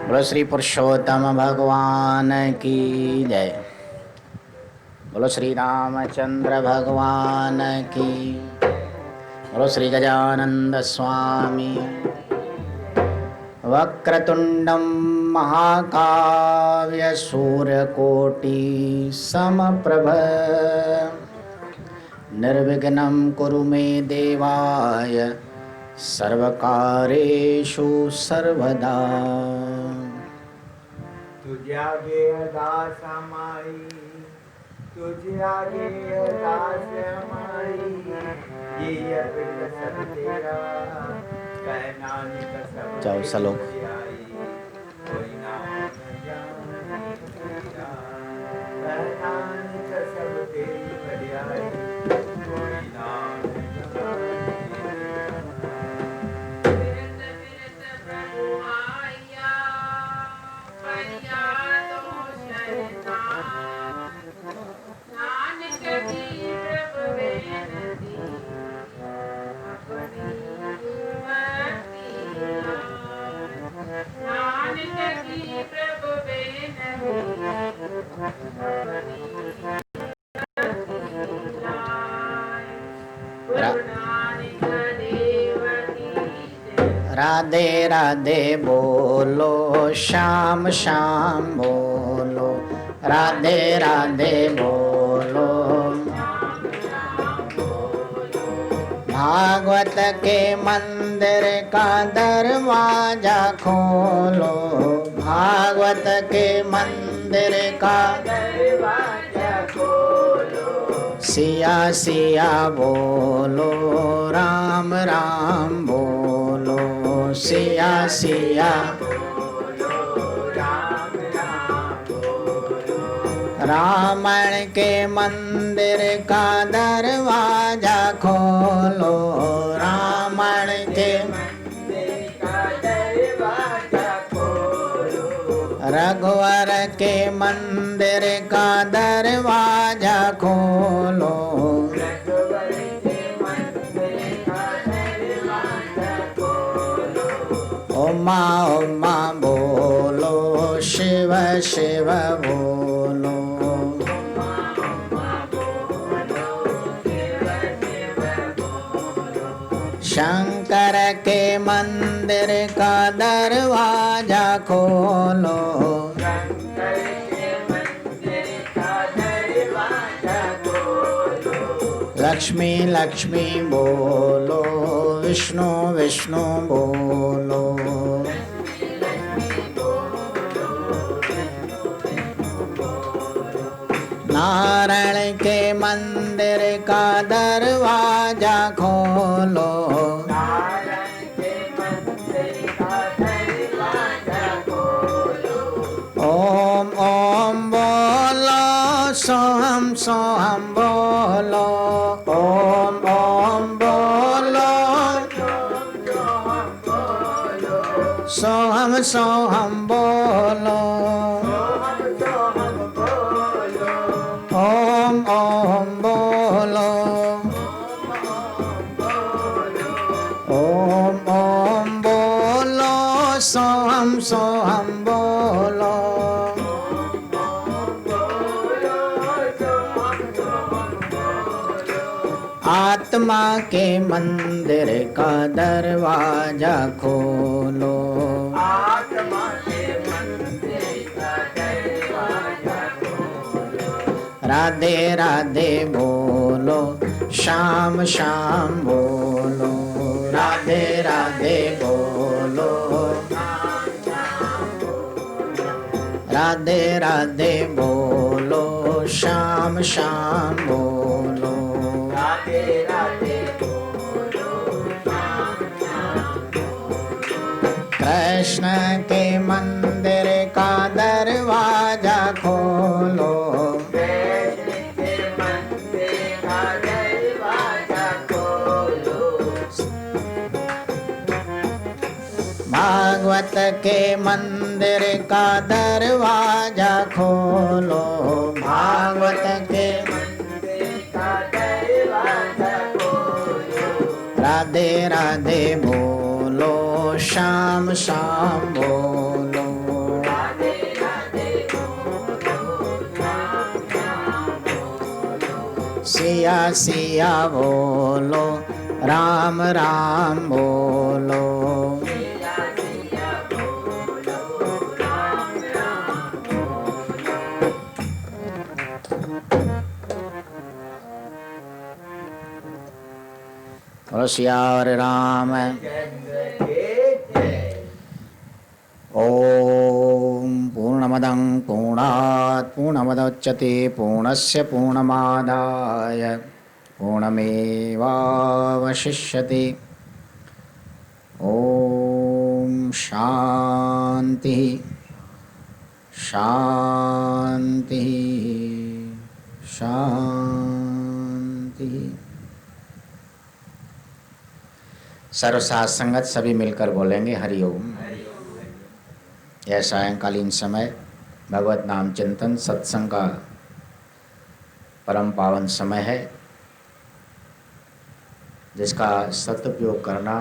बोलो श्री पुरुषोत्तम भगवान की जय। बोलो श्री रामचंद्र भगवान की। बोलो श्री गजानंद स्वामी। वक्रतुंडम महाकाव्य सूर्यकोटि समप्रभ निर्विघ्नं कुरु मे देवाय सर्वकारेषु सर्वदा। तुझे आगे अरदास हमारी, तुझे आगे अरदास हमारी, ये अर्पित सब तेरा, कह नानक सब जाओ सलोक। कोई नाम न जाने तेरा, कह नानक सब तेरी बड़ाई, कोई नाम न जाने राधे राधे बोलो, श्याम श्याम बोलो, राधे राधे बोलो। भागवत के मंदिर का दरवाजा खोलो, भागवत के मंदिर का दरवाजा खोलो। सिया सिया बोलो, राम राम बोलो, सिया सिया बोलो, राम राम बोलो। रावण के मंदिर का दरवाजा खोलो, रावण के मंदिर का दरवाजा खोलो। रघुवर के मंदिर का दरवाजा खोलो, रघुवर के मंदिर का दरवाजा खोलो। उमा उमा बोलो, शिव शिव बोलो, उमा उमा बोलो, शिव शिव बोलो। शंकर के मंदिर का दरवाजा खोलो, शंकर के मंदिर का दरवाजा खोलो। लक्ष्मी लक्ष्मी बोलो, विष्णु विष्णु बोलो, नारायण के मंदिर का दरवाजा खोलो, नारायण के मंदिर का दरवाजा खोलो। ओम ओम बोलो, सोहम सोहम बोलो, ओम ओम बोलो, सोहम सोहम बोलो, ओम ओम बोलो, ओम ओम बोलो, सोहम सोहम बोलो। आत्मा के मंदिर का दरवाजा खोलो, आत्मा के मंदिर का दरवाजा खोलो। राधे राधे बोलो, श्याम श्याम बोलो, राधे राधे बोलो, राधे राधे बोलो, श्याम श्याम बोलो, राधे राधे बोलो, श्याम श्याम बोलो। कृष्ण के मंदिर का दरवाजा खोलो, कृष्ण के मंदिर का दरवाजा खोलो। भागवत के मंदिर का दरवाजा खोलो, भागवत के मंदिर का दरवाजा खोलो। राधे राधे बोलो, श्याम श्याम बोलो, राधे राधे बोलो, श्याम श्याम बोलो, सिया सिया बोलो, राम राम बोलो। सिया सिया बोलो, राम राम बोलो। और सियावर राम। चंद्र के जय। ओम पूर्णमदं पूर्णात् पूर्णमुदच्यते पूर्णस्य पूर्णमादाय पूर्णमेवावशिष्यते। ओम शांति शांति शांति। सर्वसाथ संगत सभी मिलकर बोलेंगे हरि ओम। यह सायंकालीन समय भगवत नाम चिंतन सत्संग का परम पावन समय है, जिसका सदुपयोग करना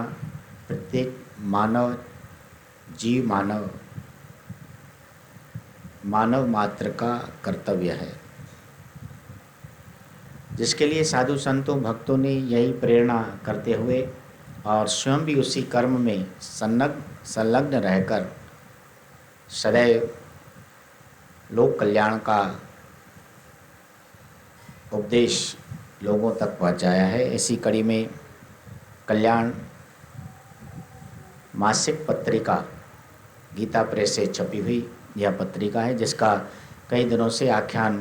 प्रत्येक मानव जीव मानव मात्र का कर्तव्य है, जिसके लिए साधु संतों भक्तों ने यही प्रेरणा करते हुए और स्वयं भी उसी कर्म में संलग्न रहकर सदैव लोक कल्याण का उपदेश लोगों तक पहुंचाया है। इसी कड़ी में कल्याण मासिक पत्रिका गीता प्रेस से छपी हुई यह पत्रिका है, जिसका कई दिनों से आख्यान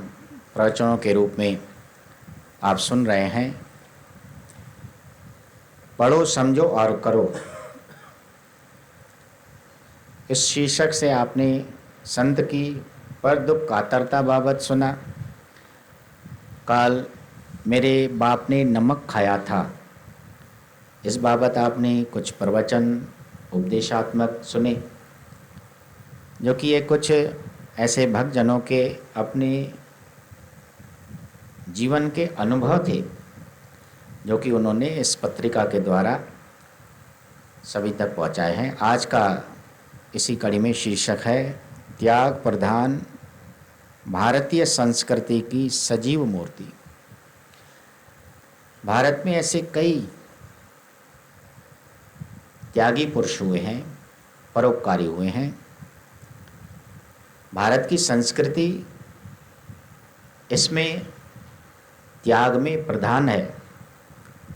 प्रवचनों के रूप में आप सुन रहे हैं। पढ़ो समझो और करो, इस शीर्षक से आपने संत की पर दुख कातरता बाबत सुना। कल मेरे बाप ने नमक खाया था, इस बाबत आपने कुछ प्रवचन उपदेशात्मक सुने, जो कि ये कुछ ऐसे भक्तजनों के अपने जीवन के अनुभव थे, जो कि उन्होंने इस पत्रिका के द्वारा सभी तक पहुंचाए हैं। आज का इसी कड़ी में शीर्षक है त्याग प्रधान भारतीय संस्कृति की सजीव मूर्ति। भारत में ऐसे कई त्यागी पुरुष हुए हैं, परोपकारी हुए हैं। भारत की संस्कृति इसमें त्याग में प्रधान है,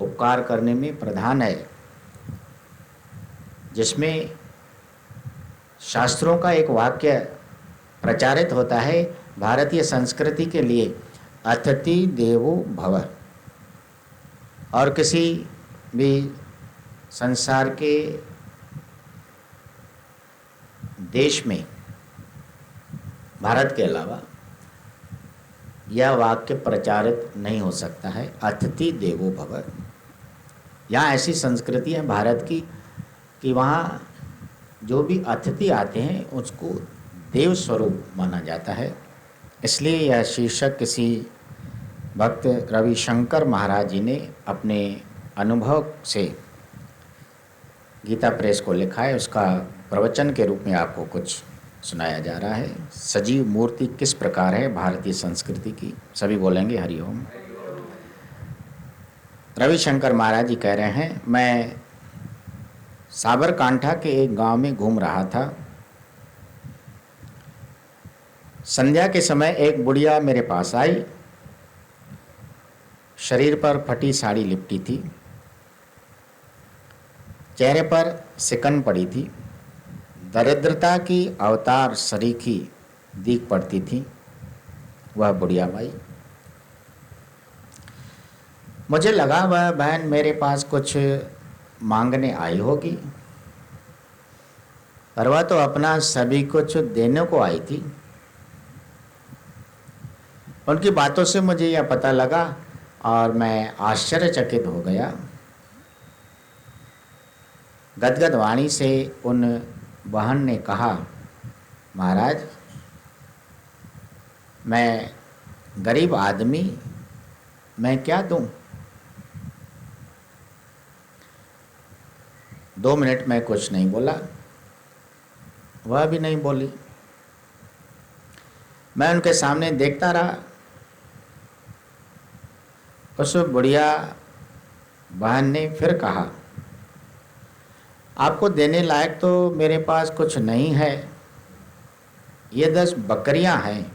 उपकार करने में प्रधान है, जिसमें शास्त्रों का एक वाक्य प्रचारित होता है भारतीय संस्कृति के लिए, अतिथि देवो भव। और किसी भी संसार के देश में भारत के अलावा यह वाक्य प्रचारित नहीं हो सकता है, अतिथि देवो भव। यहाँ ऐसी संस्कृति है भारत की कि वहाँ जो भी अतिथि आते हैं उसको देव स्वरूप माना जाता है। इसलिए यह शीर्षक किसी भक्त रविशंकर महाराज जी ने अपने अनुभव से गीता प्रेस को लिखा है। उसका प्रवचन के रूप में आपको कुछ सुनाया जा रहा है। सजीव मूर्ति किस प्रकार है भारतीय संस्कृति की, सभी बोलेंगे हरि ओम। रविशंकर महाराज जी कह रहे हैं, मैं साबरकांठा के एक गांव में घूम रहा था। संध्या के समय एक बुढ़िया मेरे पास आई। शरीर पर फटी साड़ी लिपटी थी, चेहरे पर सिकन पड़ी थी, दरिद्रता की अवतार सरीखी दीख पड़ती थी वह बुढ़िया माई। मुझे लगा वह बहन मेरे पास कुछ मांगने आई होगी, पर वह तो अपना सभी कुछ देने को आई थी। उनकी बातों से मुझे यह पता लगा और मैं आश्चर्यचकित हो गया। गदगद वाणी से उन बहन ने कहा, महाराज मैं गरीब आदमी, मैं क्या दूं? 2 मिनट में कुछ नहीं बोला, वह भी नहीं बोली। मैं उनके सामने देखता रहा। उस बुढ़िया बहन ने फिर कहा, आपको देने लायक तो मेरे पास कुछ नहीं है, ये 10 बकरियां हैं,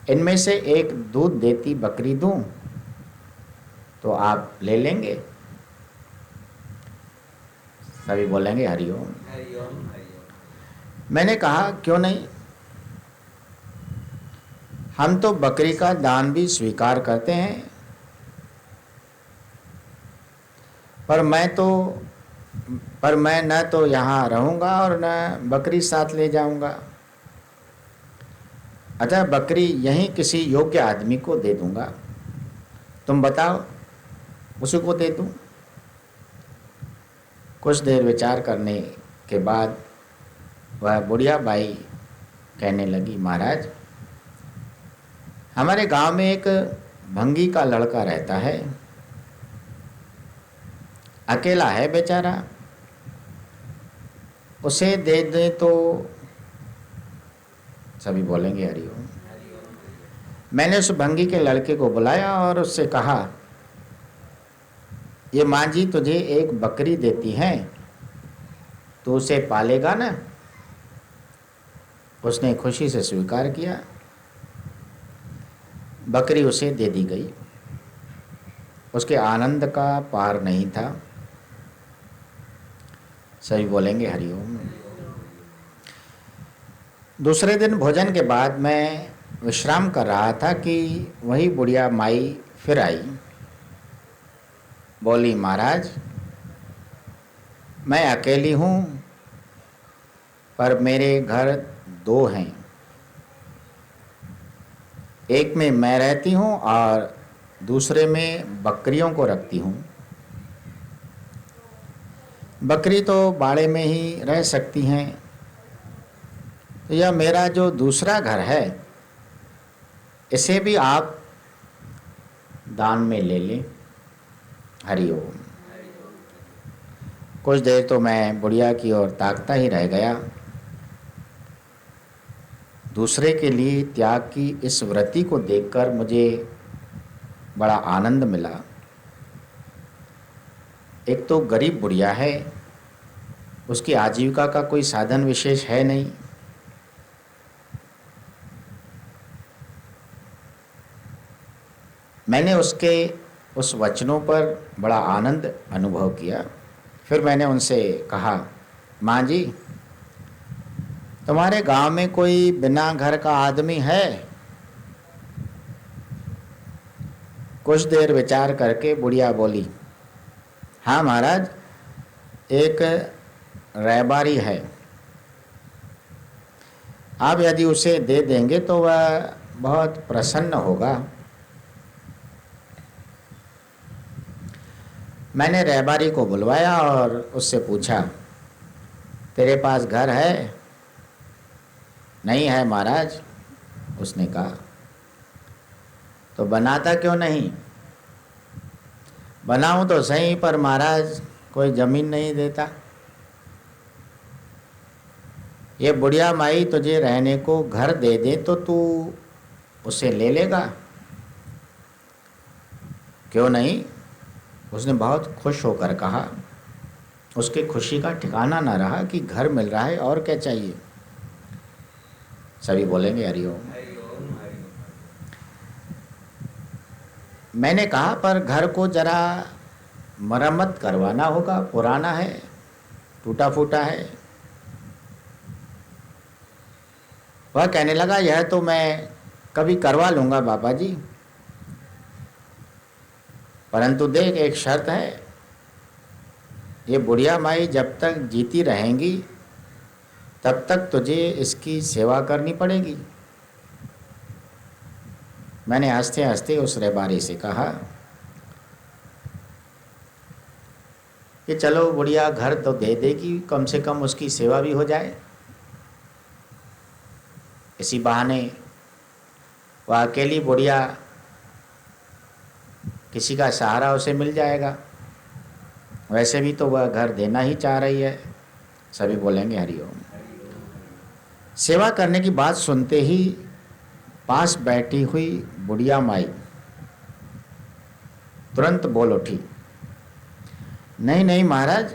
इनमें से एक दूध देती बकरी दूं तो आप ले लेंगे? सभी बोलेंगे हरिओम। हरिओम हरिओम। मैंने कहा क्यों नहीं, हम तो बकरी का दान भी स्वीकार करते हैं, पर मैं न तो यहाँ रहूँगा और न बकरी साथ ले जाऊँगा। अतः बकरी यहीं किसी योग्य आदमी को दे दूँगा, तुम बताओ उसी को दे दूँ? कुछ देर विचार करने के बाद वह बुढ़िया बाई कहने लगी, महाराज हमारे गांव में एक भंगी का लड़का रहता है, अकेला है बेचारा, उसे दे दे तो? सभी बोलेंगे हरिओम। मैंने उस भंगी के लड़के को बुलाया और उससे कहा, ये माँ जी तुझे एक बकरी देती हैं, तो उसे पालेगा ना? उसने खुशी से स्वीकार किया। बकरी उसे दे दी गई। उसके आनंद का पार नहीं था। सभी बोलेंगे हरिओम। दूसरे दिन भोजन के बाद मैं विश्राम कर रहा था कि वही बुढ़िया माई फिर आई। बोली, महाराज मैं अकेली हूँ, पर मेरे घर 2 हैं, एक में मैं रहती हूँ और दूसरे में बकरियों को रखती हूँ। बकरी तो बाड़े में ही रह सकती हैं, तो यह मेरा जो दूसरा घर है इसे भी आप दान में ले लें। हरिओम। कुछ देर तो मैं बुढ़िया की ओर ताकता ही रह गया। दूसरे के लिए त्याग की इस वृत्ति को देखकर मुझे बड़ा आनंद मिला। एक तो गरीब बुढ़िया है, उसकी आजीविका का कोई साधन विशेष है नहीं। मैंने उसके उस वचनों पर बड़ा आनंद अनुभव किया। फिर मैंने उनसे कहा, माँ जी तुम्हारे गांव में कोई बिना घर का आदमी है? कुछ देर विचार करके बुढ़िया बोली, हाँ महाराज, एक रहबारी है, आप यदि उसे दे देंगे तो वह बहुत प्रसन्न होगा। मैंने रहबारी को बुलवाया और उससे पूछा, तेरे पास घर है? नहीं है महाराज, उसने कहा। तो बनाता क्यों नहीं? बनाऊं तो सही, पर महाराज कोई जमीन नहीं देता। ये बुढ़िया माई तुझे रहने को घर दे दे तो तू उसे ले लेगा? क्यों नहीं? उसने बहुत खुश होकर कहा। उसकी खुशी का ठिकाना न रहा कि घर मिल रहा है, और क्या चाहिए। सभी बोलेंगे हरिओम। मैंने कहा, पर घर को जरा मरम्मत करवाना होगा, पुराना है, टूटा फूटा है। वह कहने लगा, यह तो मैं कभी करवा लूँगा बाबा जी, परंतु देख एक शर्त है, ये बुढ़िया माई जब तक जीती रहेंगी तब तक तुझे इसकी सेवा करनी पड़ेगी। मैंने हंसते हंसते उस रहबारी से कहा कि चलो बुढ़िया घर तो दे देगी, कम से कम उसकी सेवा भी हो जाए। इसी बहाने वह अकेली बुढ़िया, किसी का सहारा उसे मिल जाएगा। वैसे भी तो वह घर देना ही चाह रही है। सभी बोलेंगे हरिओम। सेवा करने की बात सुनते ही पास बैठी हुई बुढ़िया माई तुरंत बोल उठी, नहीं नहीं महाराज,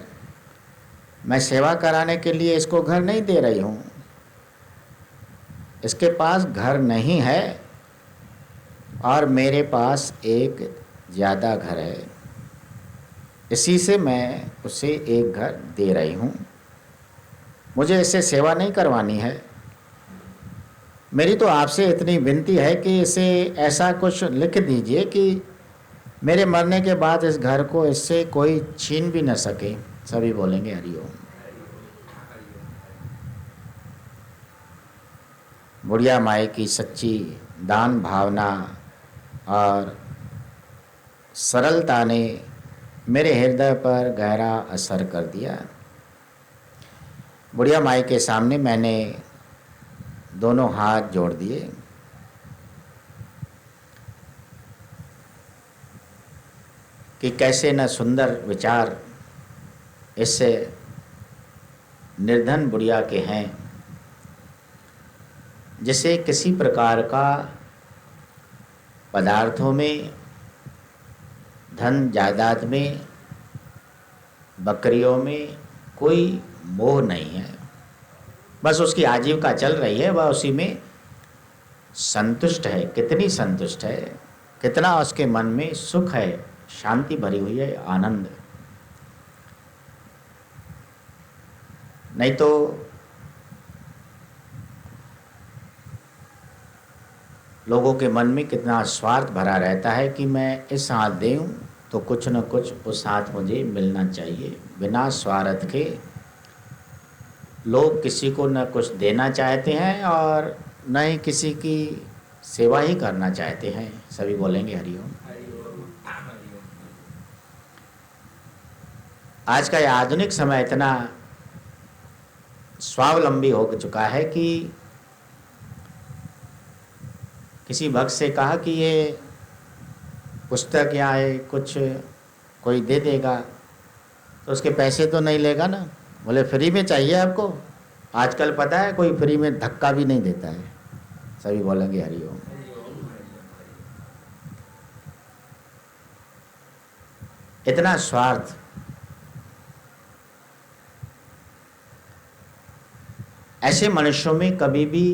मैं सेवा कराने के लिए इसको घर नहीं दे रही हूँ। इसके पास घर नहीं है और मेरे पास एक ज़्यादा घर है, इसी से मैं उसे एक घर दे रही हूँ। मुझे इससे सेवा नहीं करवानी है। मेरी तो आपसे इतनी विनती है कि इसे ऐसा कुछ लिख दीजिए कि मेरे मरने के बाद इस घर को इससे कोई छीन भी न सके। सभी बोलेंगे हरिओम। बुढ़िया माई की सच्ची दान भावना और सरलता ने मेरे हृदय पर गहरा असर कर दिया। बुढ़िया माई के सामने मैंने दोनों हाथ जोड़ दिए। कि कैसे न सुंदर विचार इससे निर्धन बुढ़िया के हैं, जिसे किसी प्रकार का पदार्थों में, धन जायदाद में, बकरियों में कोई मोह नहीं है। बस उसकी आजीविका चल रही है, वह उसी में संतुष्ट है। कितनी संतुष्ट है, कितना उसके मन में सुख है, शांति भरी हुई है, आनंद। नहीं तो लोगों के मन में कितना स्वार्थ भरा रहता है कि मैं इस हाथ दूं तो कुछ न कुछ उस हाथ मुझे मिलना चाहिए। बिना स्वार्थ के लोग किसी को न कुछ देना चाहते हैं और न ही किसी की सेवा ही करना चाहते हैं। सभी बोलेंगे हरिओम। आज का यह आधुनिक समय इतना स्वावलंबी हो चुका है कि किसी भक्त से कहा कि ये पुस्तक या कुछ कोई दे देगा तो उसके पैसे तो नहीं लेगा ना। बोले फ्री में चाहिए आपको। आजकल पता है कोई फ्री में धक्का भी नहीं देता है। सभी बोलेंगे हरिओम। इतना स्वार्थ। ऐसे मनुष्यों में कभी भी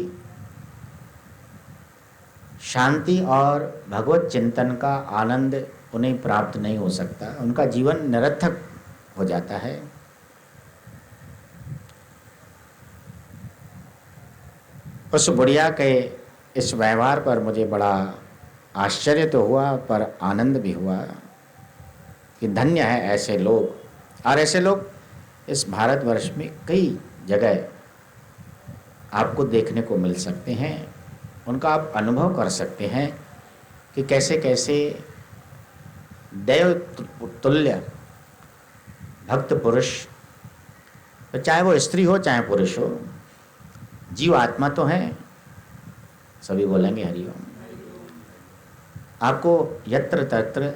शांति और भगवत चिंतन का आनंद उन्हें प्राप्त नहीं हो सकता। उनका जीवन निरर्थक हो जाता है। उस बुढ़िया के इस व्यवहार पर मुझे बड़ा आश्चर्य तो हुआ पर आनंद भी हुआ कि धन्य है ऐसे लोग। और ऐसे लोग इस भारतवर्ष में कई जगह आपको देखने को मिल सकते हैं। उनका आप अनुभव कर सकते हैं कि कैसे कैसे देव तुल्य भक्त पुरुष, तो चाहे वो स्त्री हो चाहे पुरुष हो, जीव आत्मा तो है। सभी बोलेंगे हरिओम। आपको यत्र तत्र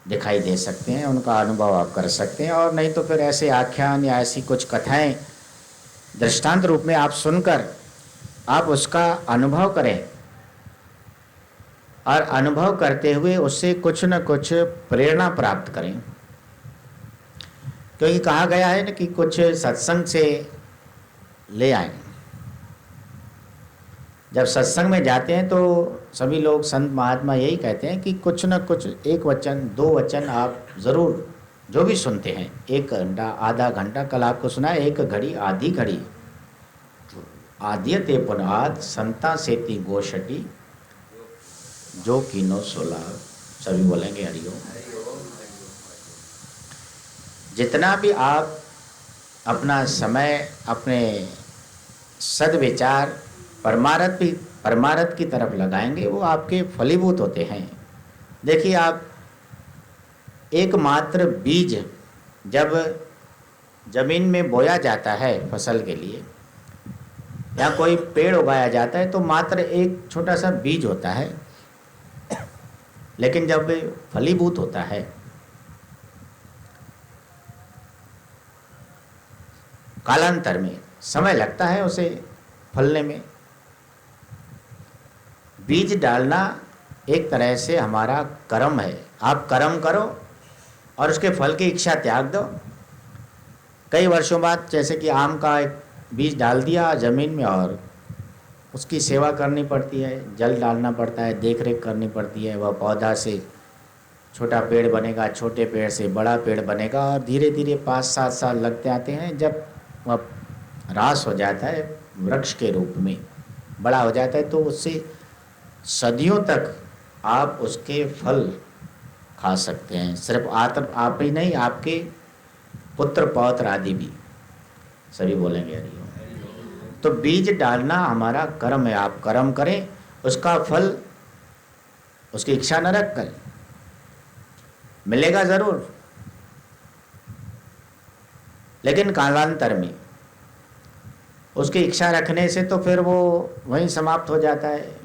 दिखाई दे सकते हैं, उनका अनुभव आप कर सकते हैं। और नहीं तो फिर ऐसे आख्यान या ऐसी कुछ कथाएं दृष्टांत रूप में आप सुनकर आप उसका अनुभव करें और अनुभव करते हुए उससे कुछ न कुछ प्रेरणा प्राप्त करें। क्योंकि कहा गया है ना कि कुछ सत्संग से ले आए। जब सत्संग में जाते हैं तो सभी लोग संत महात्मा यही कहते हैं कि कुछ न कुछ एक वचन दो वचन आप ज़रूर जो भी सुनते हैं, 1 घंटा आधा घंटा, कल आपको सुना है 1 घड़ी आधी घड़ी आद्यते पुनाद संता सेती गोशटी जो कीनो सोला। सभी बोलेंगे हरिओम। जितना भी आप अपना समय अपने सद्विचार परमार्थ की तरफ लगाएंगे वो आपके फलीभूत होते हैं। देखिए आप एकमात्र बीज जब जमीन में बोया जाता है फसल के लिए या कोई पेड़ उगाया जाता है तो मात्र एक छोटा सा बीज होता है, लेकिन जब फलीभूत होता है कालांतर में समय लगता है उसे फलने में। बीज डालना एक तरह से हमारा कर्म है। आप कर्म करो और उसके फल की इच्छा त्याग दो। कई वर्षों बाद जैसे कि आम का एक बीज डाल दिया ज़मीन में और उसकी सेवा करनी पड़ती है, जल डालना पड़ता है, देख रेख करनी पड़ती है। वह पौधा से छोटा पेड़ बनेगा, छोटे पेड़ से बड़ा पेड़ बनेगा और धीरे धीरे 5-7 साल लगते आते हैं। जब वह ह्रास हो जाता है, वृक्ष के रूप में बड़ा हो जाता है, तो उससे सदियों तक आप उसके फल खा सकते हैं। सिर्फ आप ही नहीं, आपके पुत्र पौत्र आदि भी सभी बोलेंगे हरि ओम। तो बीज डालना हमारा कर्म है। आप कर्म करें, उसका फल उसकी इच्छा न रख कर मिलेगा ज़रूर, लेकिन कालांतर में। उसकी इच्छा रखने से तो फिर वो वहीं समाप्त हो जाता है।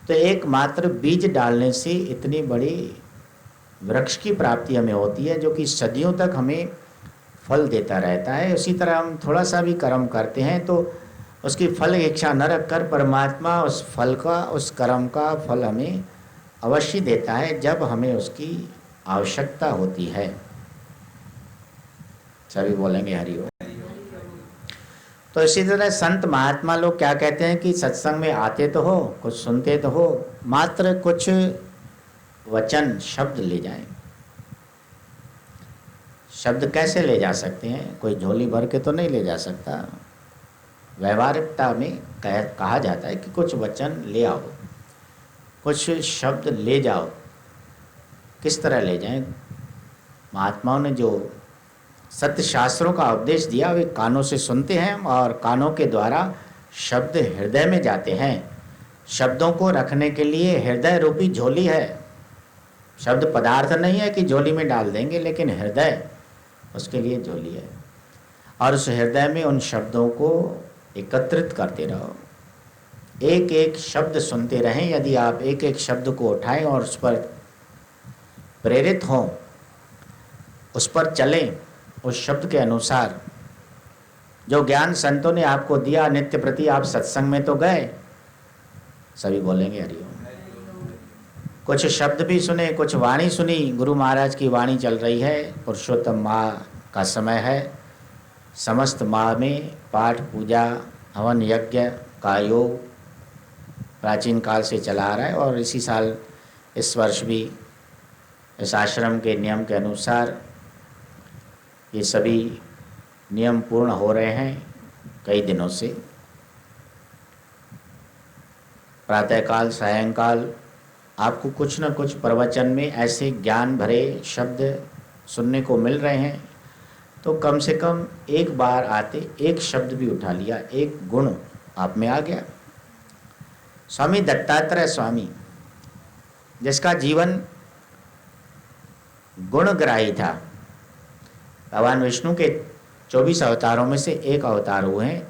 तो एकमात्र बीज डालने से इतनी बड़ी वृक्ष की प्राप्ति हमें होती है, जो कि सदियों तक हमें फल देता रहता है। उसी तरह हम थोड़ा सा भी कर्म करते हैं तो उसकी फल इच्छा न रखकर परमात्मा उस फल का, उस कर्म का फल हमें अवश्य देता है जब हमें उसकी आवश्यकता होती है। सभी बोलेंगे हरि ओम। तो इसी तरह संत महात्मा लोग क्या कहते हैं कि सत्संग में आते तो हो, कुछ सुनते तो हो, मात्र कुछ वचन शब्द ले जाएं। शब्द कैसे ले जा सकते हैं? कोई झोली भर के तो नहीं ले जा सकता। व्यवहारिकता में कहा जाता है कि कुछ वचन ले आओ, कुछ शब्द ले जाओ। किस तरह ले जाएं? महात्माओं ने जो सत्य शास्त्रों का उपदेश दिया वे कानों से सुनते हैं और कानों के द्वारा शब्द हृदय में जाते हैं। शब्दों को रखने के लिए हृदय रूपी झोली है। शब्द पदार्थ नहीं है कि झोली में डाल देंगे, लेकिन हृदय उसके लिए झोली है। और उस हृदय में उन शब्दों को एकत्रित करते रहो। एक एक शब्द सुनते रहें। यदि आप एक एक शब्द को उठाएं और उस पर प्रेरित हों, उस पर चलें, उस शब्द के अनुसार जो ज्ञान संतों ने आपको दिया, नित्य प्रति आप सत्संग में तो गए, सभी बोलेंगे हरि ओम। कुछ शब्द भी सुने, कुछ वाणी सुनी। गुरु महाराज की वाणी चल रही है। पुरुषोत्तम माह का समय है। समस्त माह में पाठ पूजा हवन यज्ञ का योग प्राचीन काल से चला आ रहा है और इसी साल इस वर्ष भी इस आश्रम के नियम के अनुसार ये सभी नियम पूर्ण हो रहे हैं कई दिनों से। प्रातःकाल सायंकाल आपको कुछ न कुछ प्रवचन में ऐसे ज्ञान भरे शब्द सुनने को मिल रहे हैं। तो कम से कम एक बार आते एक शब्द भी उठा लिया, एक गुण आप में आ गया। स्वामी दत्तात्रेय स्वामी, जिसका जीवन गुणग्राही था, भगवान विष्णु के 24 अवतारों में से एक अवतार हुए हैं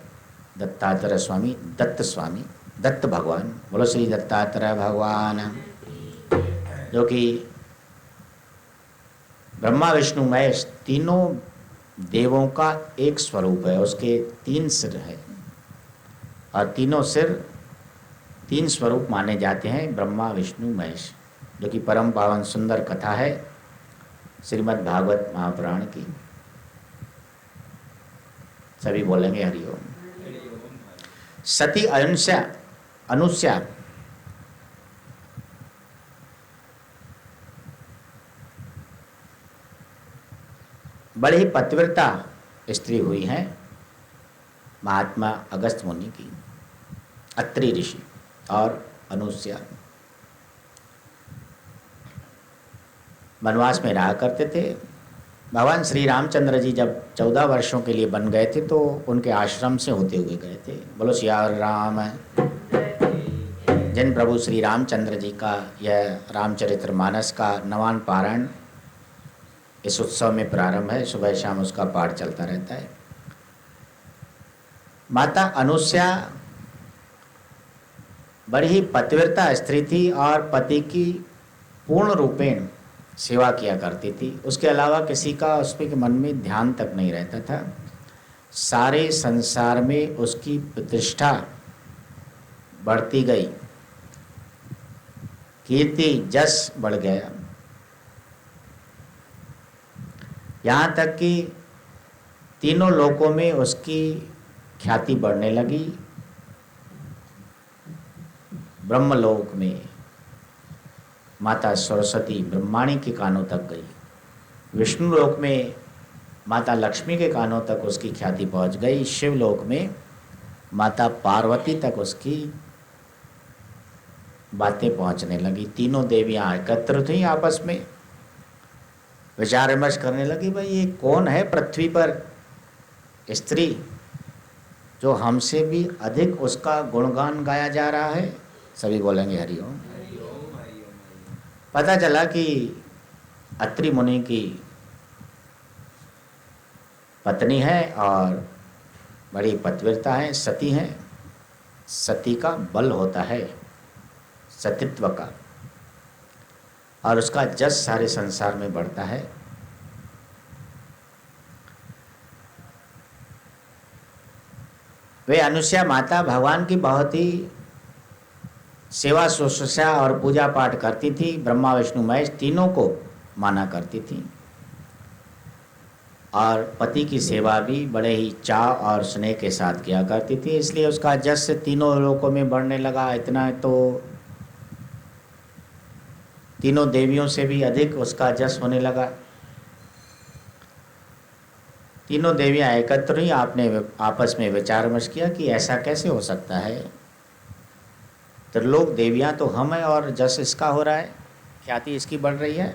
दत्तात्रेय स्वामी, दत्त स्वामी, दत्त भगवान। बोलो श्री दत्तात्रेय भगवान, जो कि ब्रह्मा विष्णु महेश तीनों देवों का एक स्वरूप है। उसके 3 सिर है और तीनों सिर 3 स्वरूप माने जाते हैं ब्रह्मा विष्णु महेश, जो कि परम पावन सुंदर कथा है श्रीमद् भागवत महापुराण की। सभी बोलेंगे हरि ओम। सती अनुस्या बड़ी ही पतिव्रता स्त्री हुई हैं महात्मा अगस्त्य मुनि की। अत्रि ऋषि और अनुस्या वनवास में रहा करते थे। भगवान श्री रामचंद्र जी जब 14 वर्षों के लिए बन गए थे तो उनके आश्रम से होते हुए गए थे। बोलो सियावर राम। जिन प्रभु श्री रामचंद्र जी का यह रामचरितमानस का नवान पारायण इस उत्सव में प्रारंभ है। सुबह शाम उसका पाठ चलता रहता है। माता अनुसया बड़ी ही पतिव्रता स्त्री थी और पति की पूर्ण रूपेण सेवा किया करती थी। उसके अलावा किसी का उस पे मन में ध्यान तक नहीं रहता था। सारे संसार में उसकी प्रतिष्ठा बढ़ती गई, कीर्ति जस बढ़ गया, यहाँ तक कि तीनों लोकों में उसकी ख्याति बढ़ने लगी। ब्रह्मलोक में माता सरस्वती ब्रह्माणी के कानों तक गई, विष्णु लोक में माता लक्ष्मी के कानों तक उसकी ख्याति पहुंच गई, शिवलोक में माता पार्वती तक उसकी बातें पहुंचने लगी। तीनों देवियां एकत्र थीं, आपस में विचार विमर्श करने लगी, भाई ये कौन है पृथ्वी पर स्त्री जो हमसे भी अधिक उसका गुणगान गाया जा रहा है। सभी बोलेंगे हरिओम। पता चला कि अत्रि मुनि की पत्नी है और बड़ी पतिव्रता है, सती है। सती का बल होता है सतीत्व का, और उसका जस सारे संसार में बढ़ता है। वे अनुसुईया माता भगवान की बहुत ही सेवा शुश्रूषा और पूजा पाठ करती थी। ब्रह्मा विष्णु महेश तीनों को माना करती थी और पति की सेवा भी बड़े ही चाव और स्नेह के साथ किया करती थी। इसलिए उसका जस तीनों लोकों में बढ़ने लगा। इतना तो तीनों देवियों से भी अधिक उसका जस होने लगा। तीनों देवियां एकत्र हुई। आपने आपस में विचार विमर्श किया कि ऐसा कैसे हो सकता है, त्रिलोक देवियां तो हम हैं और जस इसका हो रहा है, ख्याति इसकी बढ़ रही है।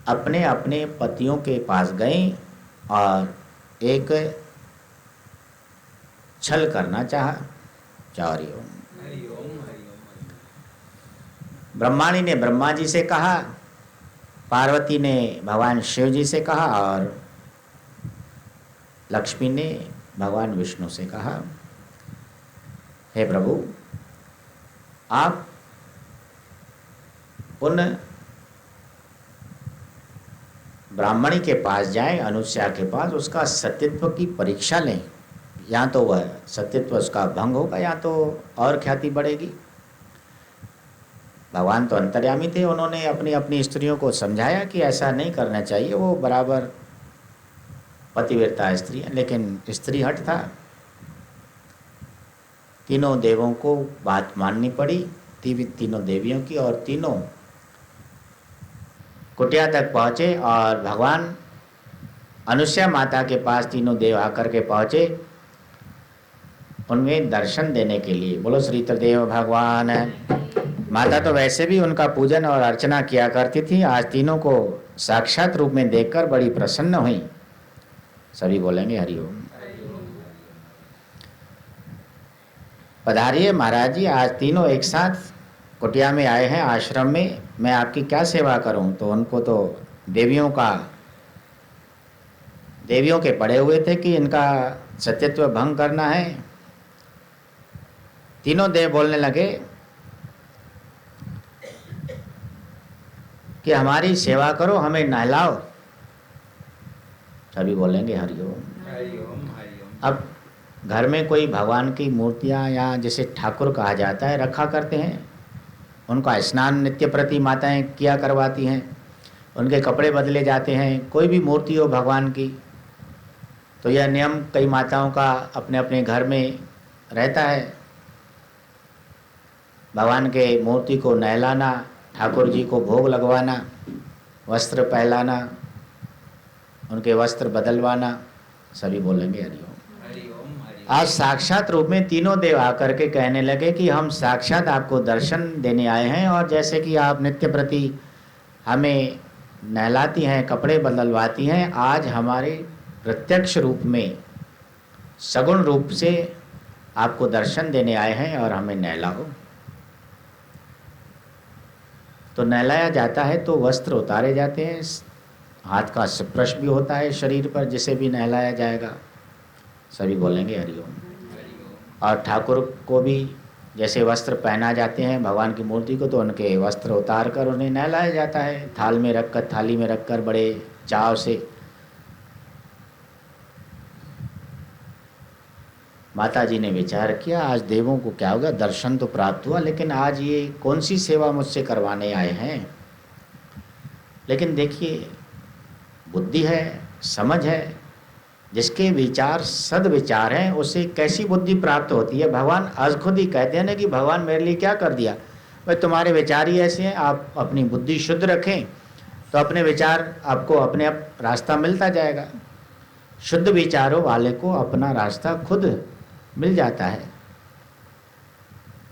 अपने अपने पतियों के पास गई और एक छल करना चाहा। हरिओम। ब्रह्माणी ने ब्रह्मा जी से कहा, पार्वती ने भगवान शिव जी से कहा और लक्ष्मी ने भगवान विष्णु से कहा, हे प्रभु, आप उन ब्राह्मणी के पास जाएं, अनुसुईया के पास, उसका सत्यत्व की परीक्षा लें। या तो वह सत्यत्व उसका भंग होगा या तो और ख्याति बढ़ेगी। भगवान तो अंतर्यामी थे, उन्होंने अपनी अपनी स्त्रियों को समझाया कि ऐसा नहीं करना चाहिए, वो बराबर पतिव्रता स्त्री है। लेकिन स्त्री हट था। तीनों देवों को बात माननी पड़ी, तीनों देवियों की, और तीनों कुटिया तक पहुँचे और भगवान अनुसुईया माता के पास तीनों देव आकर के पहुँचे उनमें दर्शन देने के लिए। बोलो श्री त्रिदेव भगवान। माता तो वैसे भी उनका पूजन और अर्चना किया करती थी, आज तीनों को साक्षात रूप में देखकर बड़ी प्रसन्न हुई। सभी बोलेंगे हरिओम। पधारिए महाराज जी, आज तीनों एक साथ कुटिया में आए हैं आश्रम में, मैं आपकी क्या सेवा करूं। तो उनको तो देवियों के पड़े हुए थे कि इनका सत्यत्व भंग करना है। तीनों देव बोलने लगे कि हमारी सेवा करो, हमें नहलाओ। सभी बोलेंगे हरिओम। अब घर में कोई भगवान की मूर्तियाँ या जिसे ठाकुर कहा जाता है रखा करते हैं, उनका स्नान नित्य प्रति माताएं किया करवाती हैं, उनके कपड़े बदले जाते हैं। कोई भी मूर्ति हो भगवान की तो यह नियम कई माताओं का अपने अपने घर में रहता है। भगवान के मूर्ति को नहलाना, ठाकुर जी को भोग लगवाना, वस्त्र पहनाना, उनके वस्त्र बदलवाना। सभी बोलेंगे हरिओम। आज साक्षात रूप में तीनों देव आकर के कहने लगे कि हम साक्षात आपको दर्शन देने आए हैं, और जैसे कि आप नित्य प्रति हमें नहलाती हैं, कपड़े बदलवाती हैं, आज हमारे प्रत्यक्ष रूप में सगुण रूप से आपको दर्शन देने आए हैं और हमें नहलाओ। तो नहलाया जाता है तो वस्त्र उतारे जाते हैं, हाथ का स्पर्श भी होता है शरीर पर जिसे भी नहलाया जाएगा। सभी बोलेंगे हरिओम। और ठाकुर को भी जैसे वस्त्र पहना जाते हैं भगवान की मूर्ति को, तो उनके वस्त्र उतार कर उन्हें नहलाया जाता है, थाल में रखकर, थाली में रखकर बड़े चाव से। माता जी ने विचार किया, आज देवों को क्या होगा, दर्शन तो प्राप्त हुआ, लेकिन आज ये कौन सी सेवा मुझसे करवाने आए हैं। लेकिन देखिए, बुद्धि है, समझ है, जिसके विचार सद्विचार हैं उसे कैसी बुद्धि प्राप्त होती है। भगवान आज खुद ही कहते हैं ना कि भगवान मेरे लिए क्या कर दिया, भाई तुम्हारे विचार ही ऐसे हैं, आप अपनी बुद्धि शुद्ध रखें तो अपने विचार आपको अपने आप रास्ता मिलता जाएगा। शुद्ध विचारों वाले को अपना रास्ता खुद मिल जाता है,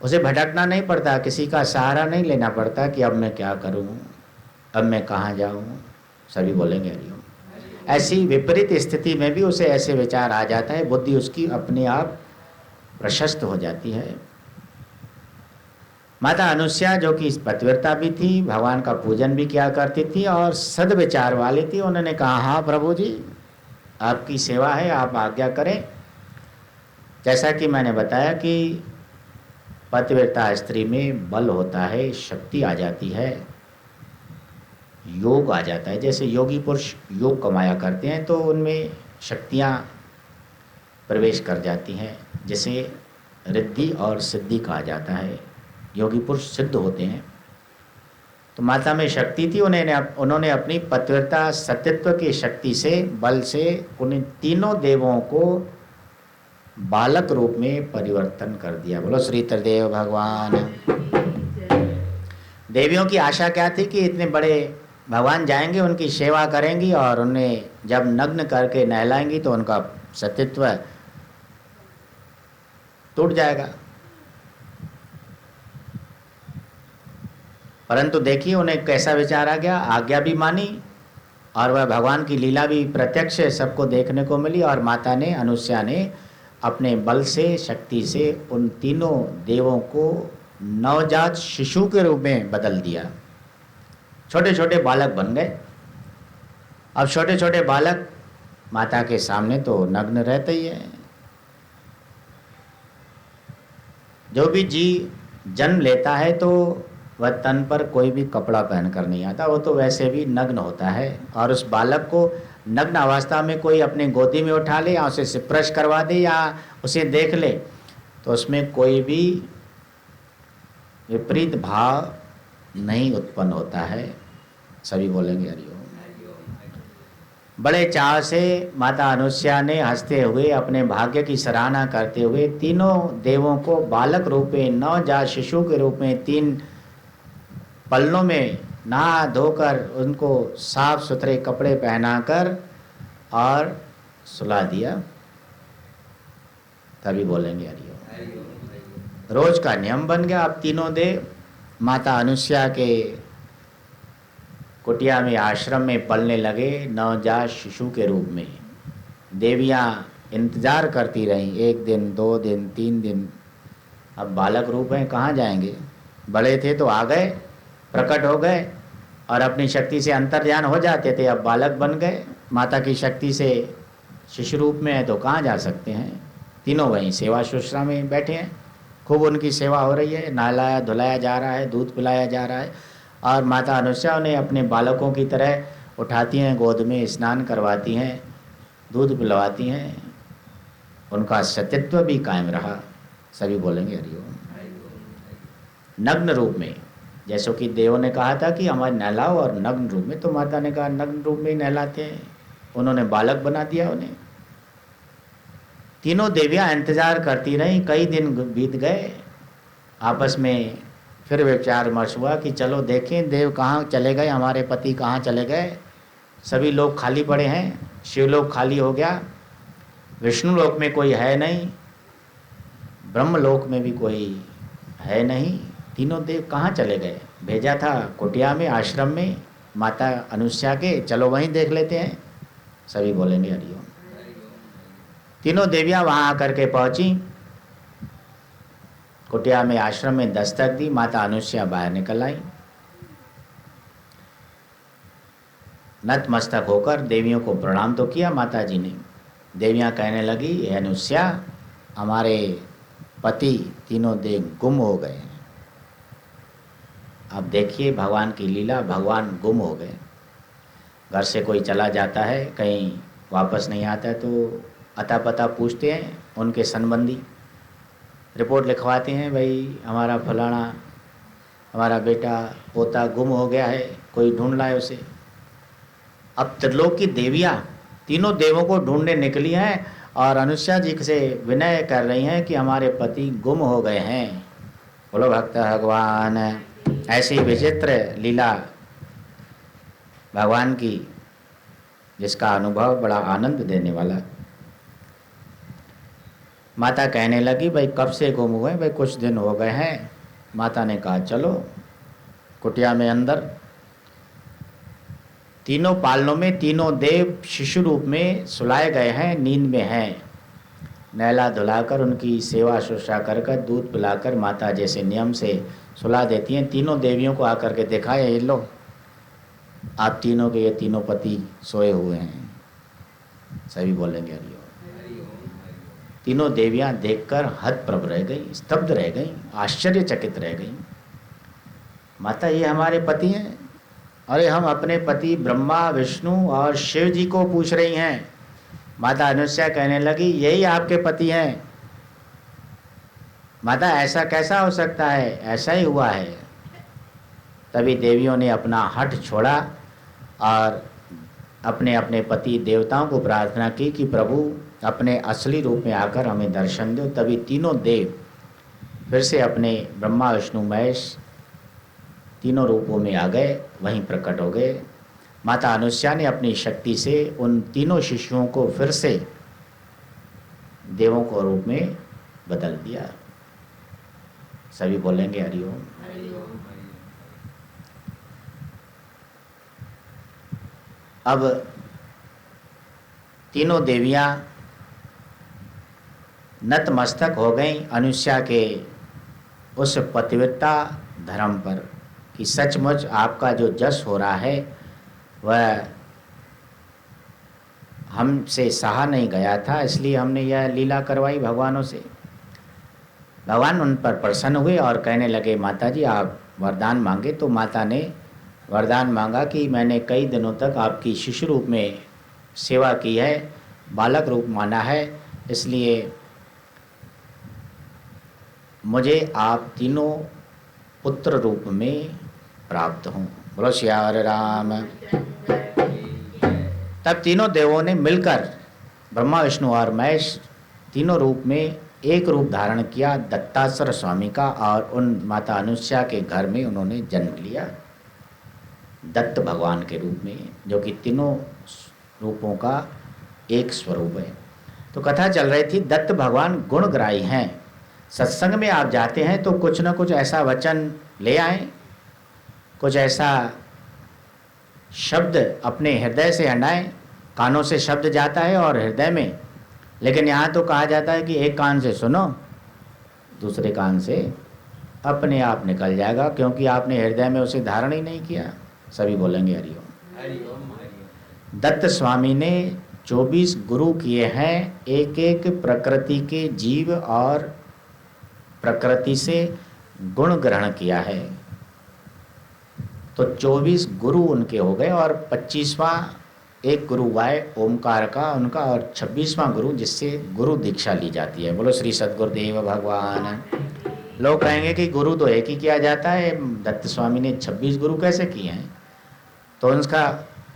उसे भटकना नहीं पड़ता, किसी का सहारा नहीं लेना पड़ता कि अब मैं क्या करूं, अब मैं कहाँ जाऊं। सभी बोलेंगे हरिओम। ऐसी विपरीत स्थिति में भी उसे ऐसे विचार आ जाता है, बुद्धि उसकी अपने आप प्रशस्त हो जाती है। माता अनुसुईया जो कि पतिव्रता भी थी, भगवान का पूजन भी किया करती थी और सद्विचार वाली थी, उन्होंने कहा हाँ प्रभु जी आपकी सेवा है, आप आज्ञा करें। जैसा कि मैंने बताया कि पतिव्रता स्त्री में बल होता है, शक्ति आ जाती है, योग आ जाता है। जैसे योगी पुरुष योग कमाया करते हैं तो उनमें शक्तियाँ प्रवेश कर जाती हैं, जिसे रिद्धि और सिद्धि कहा जाता है। योगी पुरुष सिद्ध होते हैं। तो माता में शक्ति थी, उन्होंने अपनी पतिव्रता सत्यत्व की शक्ति से, बल से उन तीनों देवों को बालक रूप में परिवर्तन कर दिया। बोलो श्री त्रिदेव भगवान। देवियों की आशा क्या थी कि इतने बड़े भगवान जाएंगे, उनकी सेवा करेंगी और उन्हें जब नग्न करके नहलाएंगी तो उनका सत्यत्व टूट जाएगा। परंतु देखिए उन्हें कैसा विचार आ गया, आज्ञा भी मानी और वह भगवान की लीला भी प्रत्यक्ष सबको देखने को मिली। और माता ने, अनुसुईया ने अपने बल से, शक्ति से उन तीनों देवों को नवजात शिशु के रूप में बदल दिया। छोटे छोटे बालक बन गए। अब छोटे छोटे बालक माता के सामने तो नग्न रहते ही है। जो भी जी जन्म लेता है तो वह तन पर कोई भी कपड़ा पहनकर नहीं आता, वो तो वैसे भी नग्न होता है। और उस बालक को नग्न अवस्था में कोई अपनी गोदी में उठा ले या उसे स्पर्श करवा दे या उसे देख ले तो उसमें कोई भी विपरीत भाव नहीं उत्पन्न होता है। सभी बोलेंगे हरिओम। बड़े चाव से माता अनुसुईया ने हंसते हुए, अपने भाग्य की सराहना करते हुए तीनों देवों को बालक रूप में, नवजात शिशु के रूप में, 3 पलनों में नहा धोकर, उनको साफ सुथरे कपड़े पहनाकर और सुला दिया। तभी बोलेंगे हरिओम। रोज का नियम बन गया। अब तीनों देव माता अनुसुईया के कुटिया में, आश्रम में पलने लगे नवजात शिशु के रूप में। देवियाँ इंतजार करती रहीं, 1 दिन, 2 दिन, 3 दिन। अब बालक रूप हैं, कहाँ जाएंगे। बड़े थे तो आ गए, प्रकट हो गए और अपनी शक्ति से अंतर्ध्यान हो जाते थे। अब बालक बन गए, माता की शक्ति से शिशु रूप में है तो कहाँ जा सकते हैं। तीनों वहीं सेवा शुश्रूषा में बैठे हैं, खूब उनकी सेवा हो रही है, नहलाया धुलाया जा रहा है, दूध पिलाया जा रहा है। और माता अनुसुईया उन्हें अपने बालकों की तरह उठाती हैं, गोद में स्नान करवाती हैं, दूध पिलवाती हैं। उनका सत्यत्व भी कायम रहा। सभी बोलेंगे हरिओम। नग्न रूप में, जैसो कि देवों ने कहा था कि हमारे नहलाओ, और नग्न रूप में, तो माता ने कहा नग्न रूप में ही नहलाते हैं। उन्होंने बालक बना दिया उन्हें। तीनों देवियाँ इंतजार करती रहीं। कई दिन बीत गए। आपस में फिर विचार विमर्श हुआ कि चलो देखें देव कहाँ चले गए, हमारे पति कहाँ चले गए। सभी लोग खाली पड़े हैं। शिवलोक खाली हो गया, विष्णु लोक में कोई है नहीं, ब्रह्मलोक में भी कोई है नहीं। तीनों देव कहाँ चले गए। भेजा था कुटिया में, आश्रम में माता अनुसुईया के, चलो वहीं देख लेते हैं। सभी बोलेंगे हरिओम। तीनों देवियाँ वहाँ आकर के पहुँची। कुटिया में, आश्रम में दस्तक दी। माता अनुसुईया बाहर निकल आई। नतमस्तक होकर देवियों को प्रणाम तो किया माता जी ने। देवियाँ कहने लगी, हे अनुसुईया, हमारे पति तीनों देव गुम हो गए हैं। अब देखिए भगवान की लीला, भगवान गुम हो गए। घर से कोई चला जाता है, कहीं वापस नहीं आता है, तो अता पता पूछते हैं, उनके संबंधी रिपोर्ट लिखवाते हैं, भाई हमारा फलाना, हमारा बेटा पोता गुम हो गया है, कोई ढूंढ लाए उसे। अब त्रिलोक की देवियाँ तीनों देवों को ढूंढने निकली हैं और अनुष्या जी से विनय कर रही हैं कि हमारे पति गुम हो गए हैं। बोलो भक्त भगवान। ऐसी विचित्र लीला भगवान की, जिसका अनुभव बड़ा आनंद देने वाला। माता कहने लगी, भाई कब से गुम हुए? भाई कुछ दिन हो गए हैं। माता ने कहा चलो। कुटिया में अंदर तीनों पालनों में तीनों देव शिशु रूप में सुलाए गए हैं, नींद में हैं। नहला धुलाकर उनकी सेवा शुश्रूषा कर कर दूध पिलाकर माता जैसे नियम से सुला देती हैं। तीनों देवियों को आकर के देखा, ये लो आप तीनों के ये तीनों पति सोए हुए हैं। सभी बोलेंगे हरिओम। तीनों देवियां देखकर हतप्रभ रह गई, स्तब्ध रह गई, आश्चर्यचकित रह गई। माता ये हमारे पति हैं? अरे हम अपने पति ब्रह्मा विष्णु और शिव जी को पूछ रही हैं। माता अनुष्या कहने लगी, यही आपके पति हैं। माता ऐसा कैसा हो सकता है? ऐसा ही हुआ है। तभी देवियों ने अपना हठ छोड़ा और अपने अपने पति देवताओं को प्रार्थना की कि प्रभु अपने असली रूप में आकर हमें दर्शन दो। तभी तीनों देव फिर से अपने ब्रह्मा विष्णु महेश तीनों रूपों में आ गए, वहीं प्रकट हो गए। माता अनुष्या ने अपनी शक्ति से उन तीनों शिशुओं को फिर से देवों को रूप में बदल दिया। सभी बोलेंगे हरिओम। अब तीनों देवियां नतमस्तक हो गईं अनुष्या के उस पतिव्रता धर्म पर कि सचमुच आपका जो जस हो रहा है वह हमसे सहा नहीं गया था, इसलिए हमने यह लीला करवाई भगवानों से। भगवान उन पर प्रसन्न हुए और कहने लगे, माता जी आप वरदान मांगे। तो माता ने वरदान मांगा कि मैंने कई दिनों तक आपकी शिशु रूप में सेवा की है, बालक रूप माना है, इसलिए मुझे आप तीनों पुत्र रूप में प्राप्त हों। बोलो श्यावर राम। तब तीनों देवों ने मिलकर ब्रह्मा विष्णु और महेश तीनों रूप में एक रूप धारण किया दत्तात्रेय स्वामी का, और उन माता अनुष्या के घर में उन्होंने जन्म लिया दत्त भगवान के रूप में, जो कि तीनों रूपों का एक स्वरूप है। तो कथा चल रही थी, दत्त भगवान गुणग्राही हैं। सत्संग में आप जाते हैं तो कुछ न कुछ ऐसा वचन ले आएं, कुछ ऐसा शब्द अपने हृदय से हटाएं। कानों से शब्द जाता है और हृदय में, लेकिन यहाँ तो कहा जाता है कि एक कान से सुनो, दूसरे कान से अपने आप निकल जाएगा, क्योंकि आपने हृदय में उसे धारण ही नहीं किया। सभी बोलेंगे हरिओम। दत्त स्वामी ने 24 गुरु किए हैं, एक एक प्रकृति के जीव और प्रकृति से गुण ग्रहण किया है। तो 24 गुरु उनके हो गए, और 25वां एक गुरु वाय ओमकार का उनका, और 26वां गुरु जिससे गुरु दीक्षा ली जाती है। बोलो श्री सद्गुरुदेव भगवान। लोग कहेंगे कि गुरु तो एक ही किया जाता है, दत्त स्वामी ने 26 गुरु कैसे किए हैं? तो उसका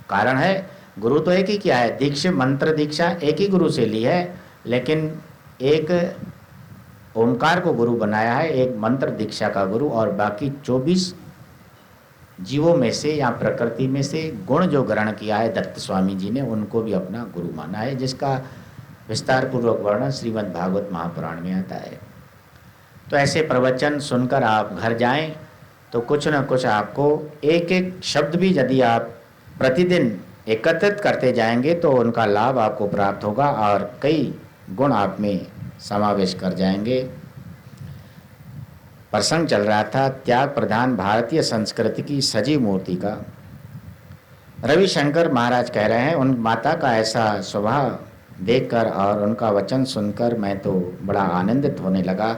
कारण है, गुरु तो एक ही किया है, दीक्षा मंत्र दीक्षा एक ही गुरु से ली है, लेकिन एक ओमकार को गुरु बनाया है, एक मंत्र दीक्षा का गुरु, और बाकी 24 जीवों में से या प्रकृति में से गुण जो ग्रहण किया है दत्त स्वामी जी ने, उनको भी अपना गुरु माना है, जिसका विस्तार पूर्वक वर्णन श्रीमद् भागवत महापुराण में आता है। तो ऐसे प्रवचन सुनकर आप घर जाएं तो कुछ न कुछ आपको एक एक शब्द भी यदि आप प्रतिदिन एकत्रित करते जाएंगे तो उनका लाभ आपको प्राप्त होगा, और कई गुण आप में समावेश कर जाएंगे। प्रसंग चल रहा था त्याग प्रधान भारतीय संस्कृति की सजीव मूर्ति का। रविशंकर महाराज कह रहे हैं, उन माता का ऐसा स्वभाव देखकर और उनका वचन सुनकर मैं तो बड़ा आनंदित होने लगा।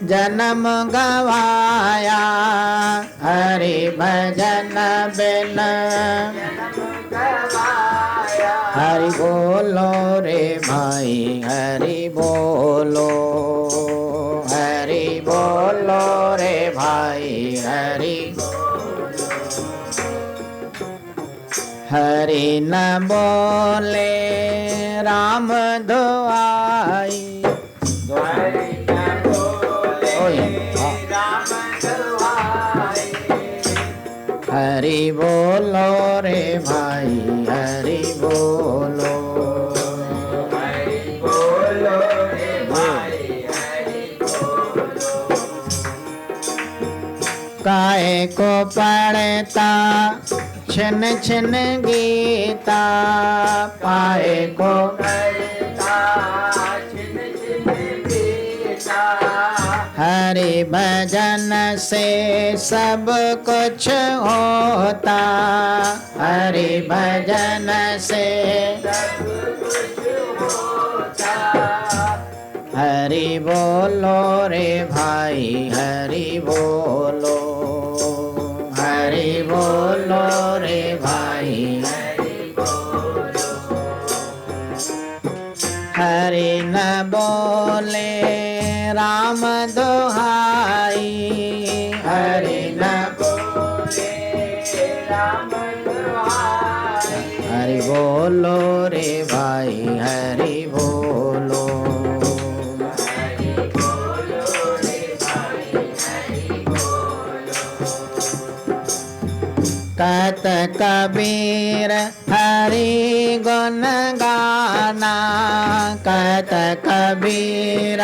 जन्म गवाया हरि भजन बिन हरि बोलो रे भाई हरि बोलो रे भाई हरि न बोले राम दुआई हरि बोलो रे भाई हरि बोलो रे भाई काहे को पढ़ता छिन छिन गीता पाए को हरि भजन से सब कुछ होता हरि भजन से हरि बोलो रे भाई हरि बोलो रे भाई हरि न बोले राम दुहाई हरि न बोले राम दुहाई हरि बोलो रे भाई हरि बोलो रे भाई हरि बोलो कहत कबीर हरि गुण गाना कहत कबीर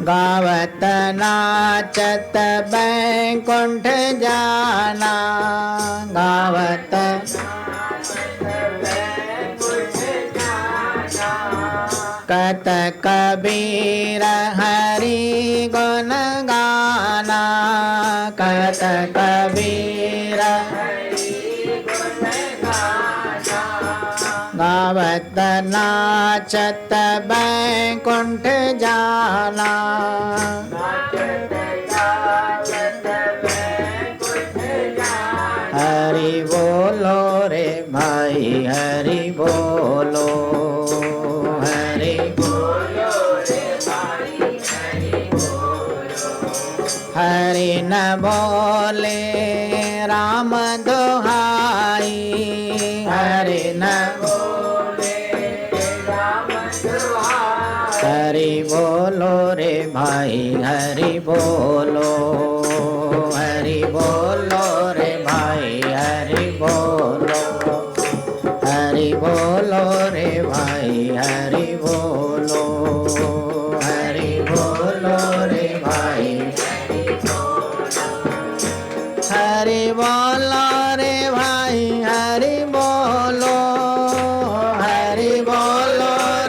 गावत नाचत बैकुंठ जाना गावत कहत कबीर हरि गुण गाना कहत कबीर गावत नाचत बैकुंठ जाना हरि बोलो रे भाई हरि बोलो रे भाई हरि बोलो हरि न बोले राम दुहाई हरि न हरि बोलो रे भाई हरि बोलो रे भाई हरि बोलो रे भाई हरि बोलो रे भाई हरि बोलो रे भाई हरि बोलो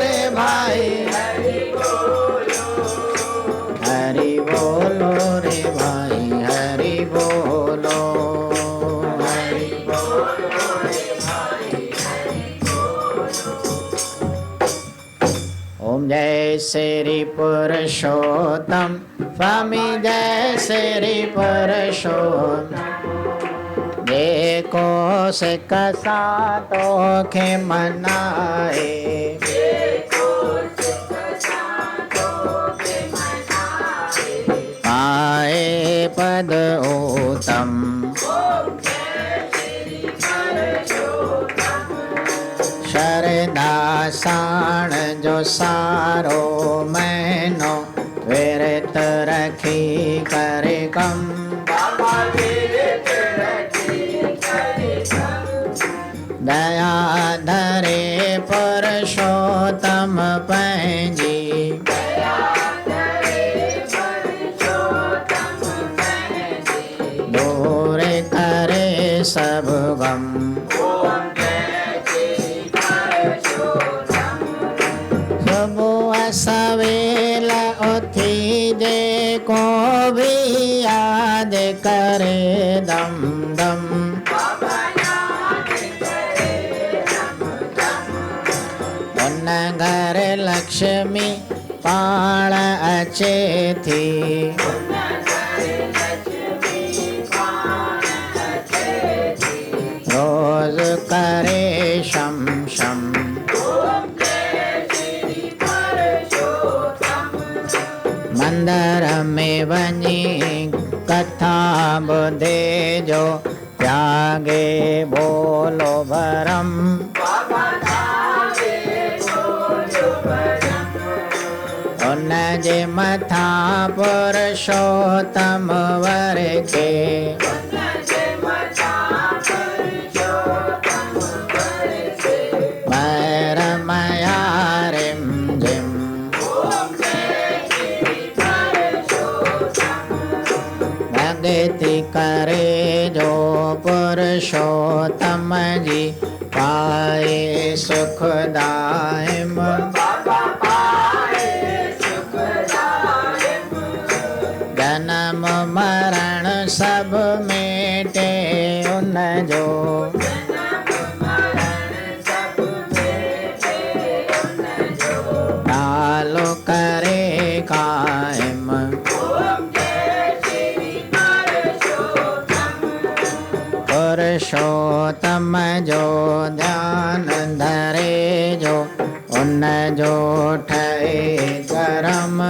रे भाई हरि बोलो रे भाई हरि बोलो ओम जय श्री पुरुषोत्तम स्वामी जय श्री पुरुषोत्तम देखो सिख सातो के मनाए पाए पद उत्तम शरदा साण जो सारो महीनो विरत रखी करे कम दया धरे पुरुषोत्तम पंहिंजी दूर करे सब गम सुबह सवेल उथी जे को भी याद करे दम दम उन घर लक्ष्मी पाण अचे थी। रोज करे शम शम मंदिर में वञी कथा ॿुधे जो त्यागे बोलो भरम। उन जे मथा पुरुषोत्तम वर के बैरमया रिम जिम भगति करे जो पुरुषोत्तम जी पाए सुखदायम। जन्म मरण सब मेटे उन जो नालो करे कायम। पुरुषोत्तम जो ध्यान धरे जो उन जो ठहे करम।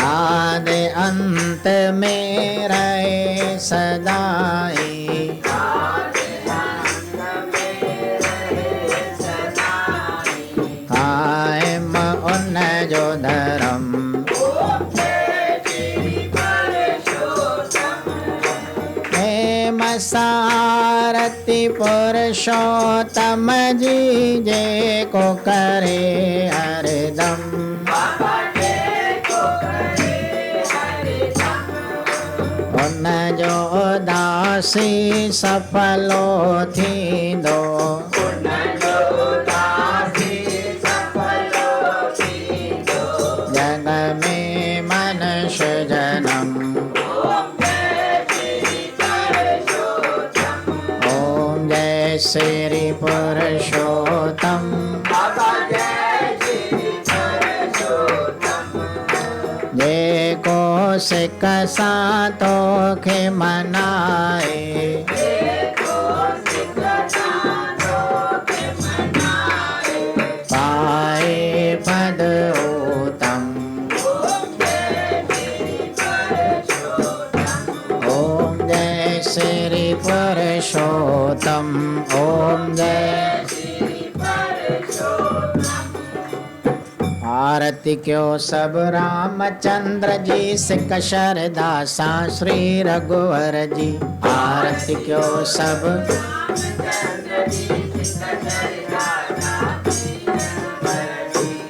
आदि अंत में रहे सदाई। कायम उन जो धर्म। सारथी पुरुषोत्तम जी जे को करे हरदम। उन जो दासी सफलो थींदो। जग में मनुष्य जन्म। श्री पुरुषोत्तम जे को सिक सां तोखे मनाए। पाए पद उत्तम। ओम जय श्री पुरुषोत्तम। ओम जय। आरती क्यों सब रामचंद्र जी सिक शरदा सा श्री रघुवर जी। आरती क्यों सब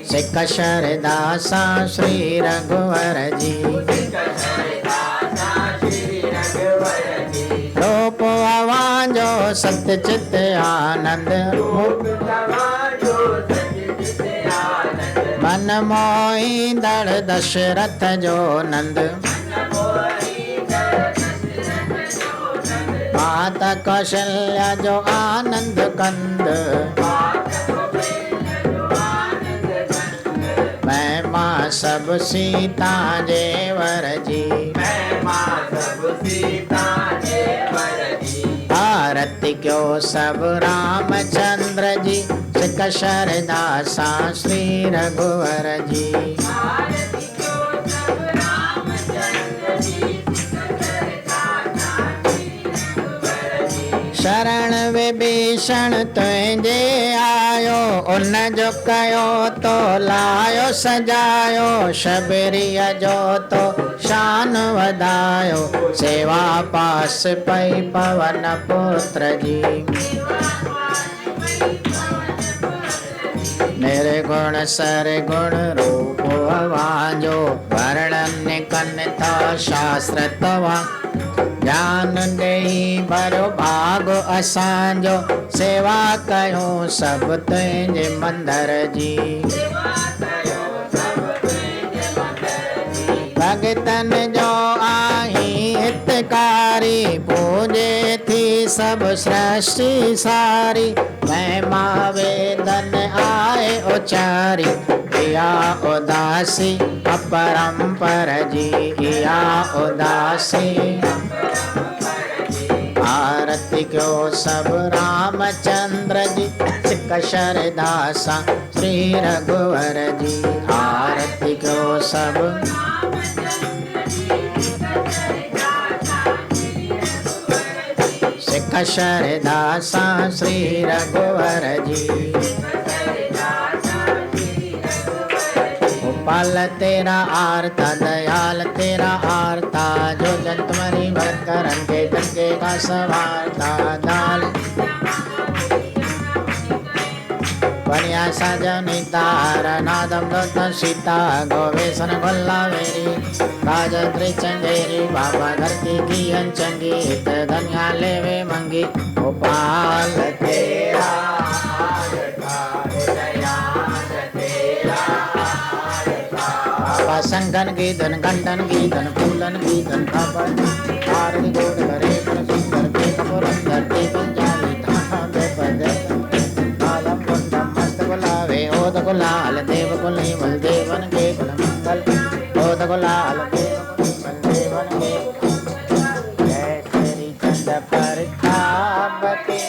सिक शरदा सा श्री रघुवर जी। रूप अवांजो सत्य चित आनंद। मन मोही दड़ दशरथ जो नंद। माता कौशल्या जो आनंद कंद। महिमा सब सीता जेवर जी। आरती क्यों सब रामचंद्र जी सिक शरदा सा श्री रघुवर जी। शरण विभीषण तुझे आयो। उन जो कयो तो लायो सजायो। शबरीय जो तो शान वधायो। सेवा पास पई पवन पुत्र जी। निर्गुण सरगुण रूप अवांजो। वर्णन कन था शास्त्र तवा। ज्ञान देई भरो भाग असांजो। सेवा कयो सब तुझे मंदिर जी। भगतन जो आही हितकारी। पूजे थी सब सृष्टि सारी, महिमा वेदन आए उचारी। या उदासी अपरंपर जी, या उदासी आरती क्यों सब रामचंद्र जी, सिख शरदासा श्री रघुवर जी। आरती क्यों सब सिख शरदासा श्री रघुवर जी। गोपाल तेरा आरता दयाल तेरा आरता, जो जन तुम्हारी भक्त करन के गंगे का सवारता। दाल बढ़िया सजनी तार नादम दत्त सीता, गोवेशन गोल्ला वेरी राजद्री चंगेरी। बाबा घर की अंचंगी, इत धनिया लेवे मंगी। गोपाल तेरा संगन गीतन घंटन गीतन फूलन गीतन खबर आरती गोद करे पर सुंदर के कपुरंदर के पंजाबी थाना दे पदे आलम कुंडम मस्त गुलावे ओद गुलाल देव कुली मल देवन के कुल मंगल ओद गुलाल देव कुली मल देवन के। जय श्री चंद पर खाबते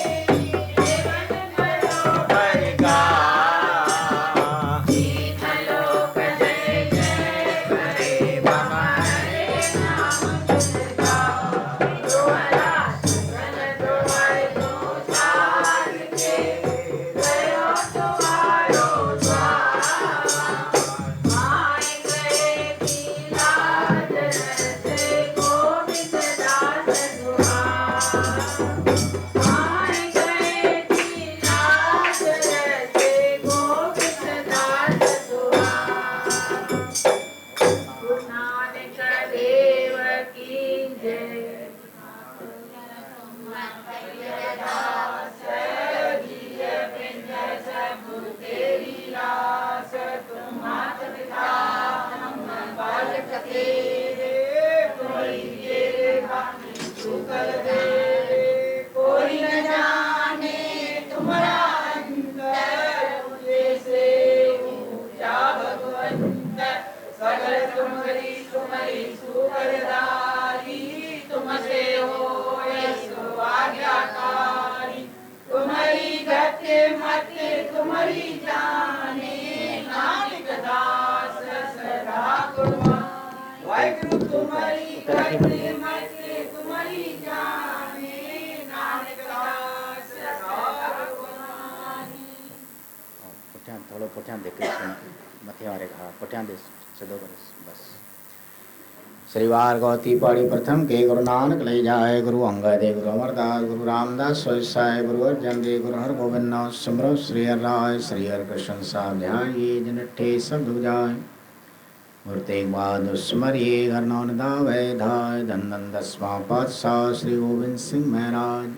थोड़ा पुठियां देख के मथे वाले कहा पुठियां दे सदो बस। श्री वार गौती पौड़ी प्रथम के गुरु नानक ले जाए, गुरु अंगद दे गुरु अमरदास गुरु रामदास स्वयं गुरु अर्जन दे गुरु हर गोविंद नाथ सिमरो श्री हर राय श्री हर कृष्ण साहब ध्यान ये जनठे सब जाए। मूर्ति बाद स्मरिए घर नौन दावे धाय, धन धन दसवां पातशाह श्री गोविंद सिंह महाराज।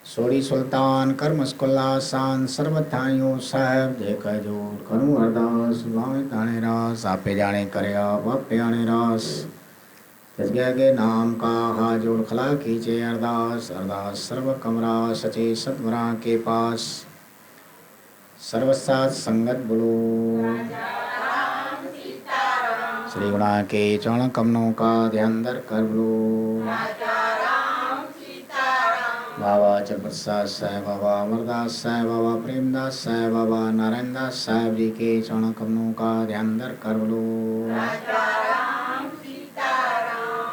सोड़ी सुल्तान कर मुस्कुल्ला सान सर्वथाइयों साहब, देखा जोर करूँ अरदास भावे ताने रास। आपे जाने करे आप आपे आने रास, तजगह के नाम का हाजोड़ खला कीजिए अरदास। अरदास सर्व कमरा सचे सतमरा के पास, सर्वसात संगत बोलो श्री गुणा के चरण कमनों का ध्यान दर कर बोलो। बाबा चरप्रसाद साहब, बाबा अमरदास साहब, बाबा प्रेमदास साहब, बाबा नारायण दास साहब जी के चरण कमलों का ध्यान दर कर लो।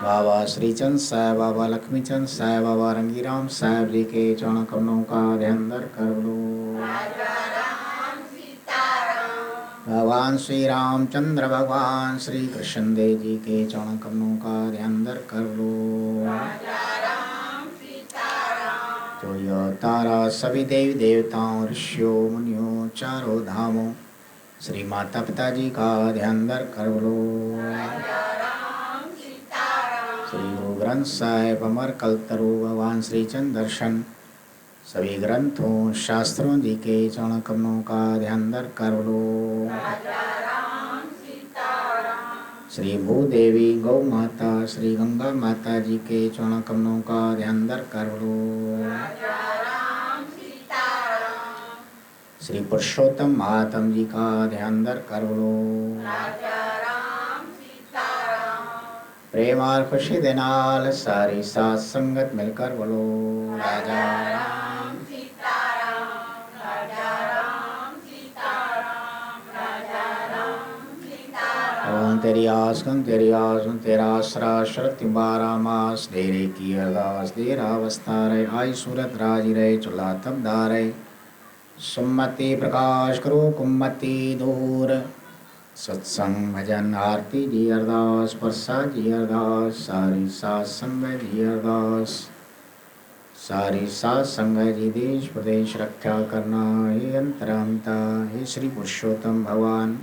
बाबा श्रीचंद साहब, बाबा लक्ष्मीचंद साहब, बाबा रंगीराम साहब जी के चरण कमलों का ध्यान दर कर लो। भगवान श्री रामचंद्र भगवान श्री कृष्ण देव जी के चरण कमलों का ध्यान दर कर लो। जो तारा सभी देवी देवताओं ऋषियों मुनियों चारों धामों श्री माता पिता जी का ध्यान दर कर लो। श्री गुरु ग्रंथ साहिब अमर कल्पतरु भगवान श्री चंद दर्शन सभी ग्रंथों शास्त्रों जी के चरण कमलों का ध्यान दर कर लो। श्री भूदेवी गौ माता श्री गंगा माता जी के चरण कमलों का ध्यान दर कर लो। श्री पुरुषोत्तम महात्म जी का ध्यान दर कर लो। प्रेम और खुशी दे नाल सारी साथ संगत मिलकर बोलो राजा राम सीता राम, राजा राम सीता राम, राजा राम सीता राम। तेरी आसन तेरी आसन तेरा आसरा शरत 12 मास डेरे की अरदास देरा अवस्था रहे आई सूरत राजी रहे चुला तबदा रहे सुमति प्रकाश करो कुमति दूर सत्संग भजन आरती जी अरदास प्रसाद जी अरदास सारी सात संग जी अरदास सारी सात संग जी देश प्रदेश रक्षा करना हे अंतरांता हे श्री पुरुषोत्तम भगवान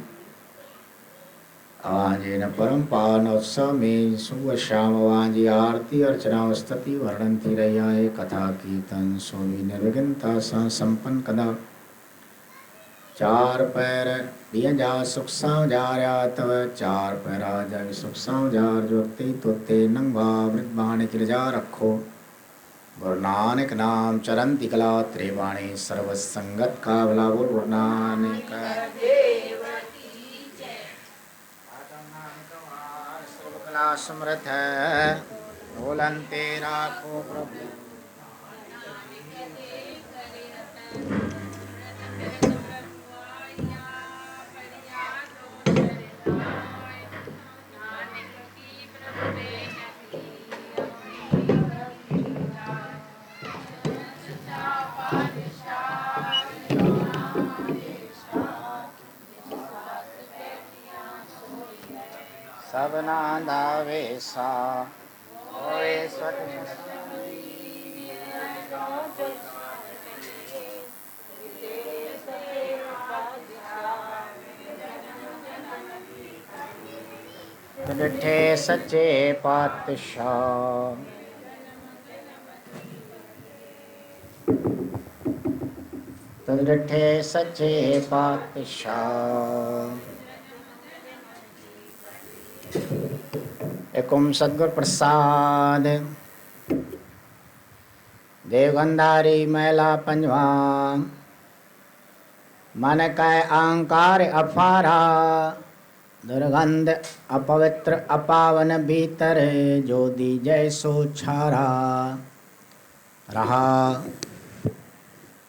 आवाजेन परम पावन उत्सव में सुबह शाम आवाजी आरती अर्चना स्तुति वर्णन थी रही है कथा कीर्तन सोवी निर्विघ्नता सा संपन्न कदा चार पैर दिया जा सुख जा तव चार पैरा जा सुख जार जोते तोते नंगवा वृद्धान गिरजा रखो गुरु नानक नाम चरण तिकला त्रिवाणी सर्व संगत का भला बोल गुरु नानक सर्वकला समृद्ध बोलंते राखो प्रभु सबना दावेसा ओए डिठे सच्चे पातशाह डिठे सच्चे पातशाह एकुम सद्गुर प्रसाद देवगंधारी मैला पंजवा मन कै अहंकार अफारा दुर्गंध अपवित्र अपावन भीतर जो दी जैसो छारा रहा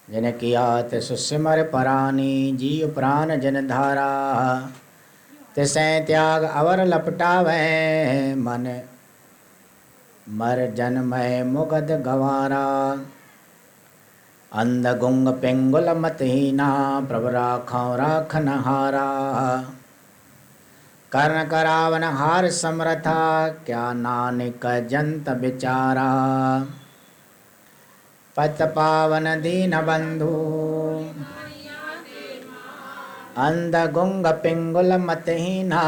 जिन किया तिस सिमर परानी जीव प्राण जन धारा तिसै त्याग अवर लपटावे मन मर जन्मय मुगद गवारा अंध गुंग पिंगुल मतहीना प्रभु राखौ राखन हारा कर्ण करावन हार समरथा क्या नानक जंत बिचारा पत पावन दीन बंधु अंध गुंग पिंगुल मतहीना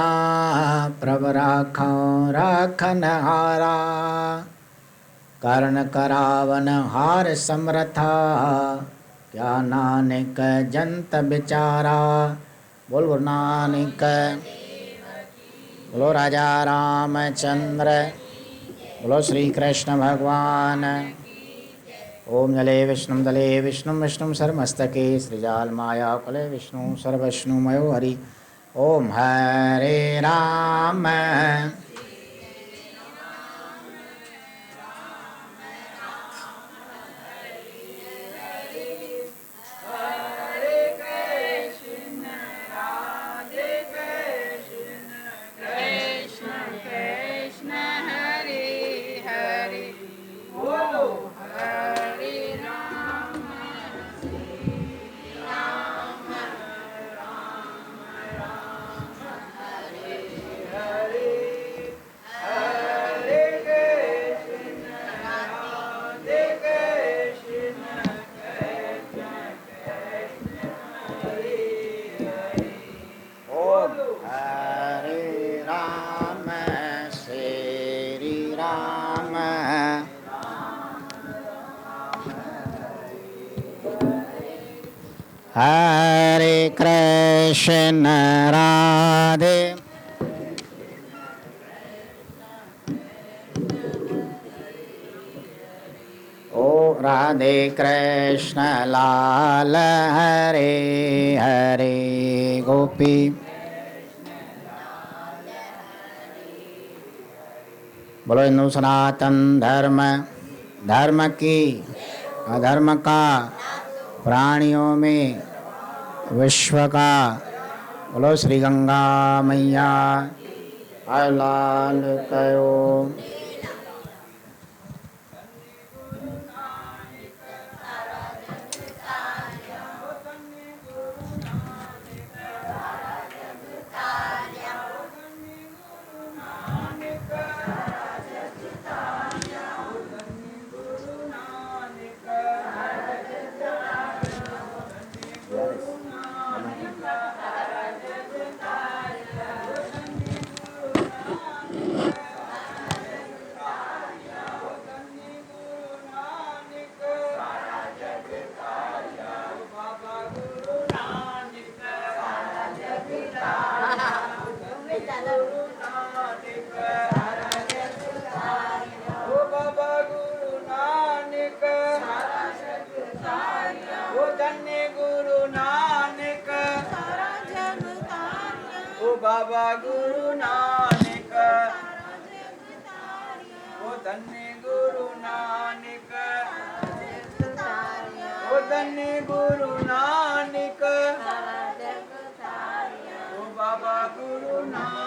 प्रभु राखौ राखन हारा कर्ण करावन हार समरथा क्या नानक जंत बिचारा। बोल गुरु नानक बोलो राजा रामचंद्र बोलो श्री कृष्ण भगवान। ओम जले विष्णु दले विष्णु विष्णु सर्वमस्तके सृजाल माया कुले विष्णु सर्वविष्णुमयो हरि। ओम हरे राम हरे कृष्ण राधे राधे कृष्ण लाल हरे हरे गोपी बोलो हिंदू सनातन धर्म धर्म की अधर्म का प्राणियों में विश्व का बोलो श्री गंगा मैया लाल कयो बाबा गुरु नानक ओ धन्य गुरु नानक ओ धन्य गुरु नानक ओ बाबा गुरु नानक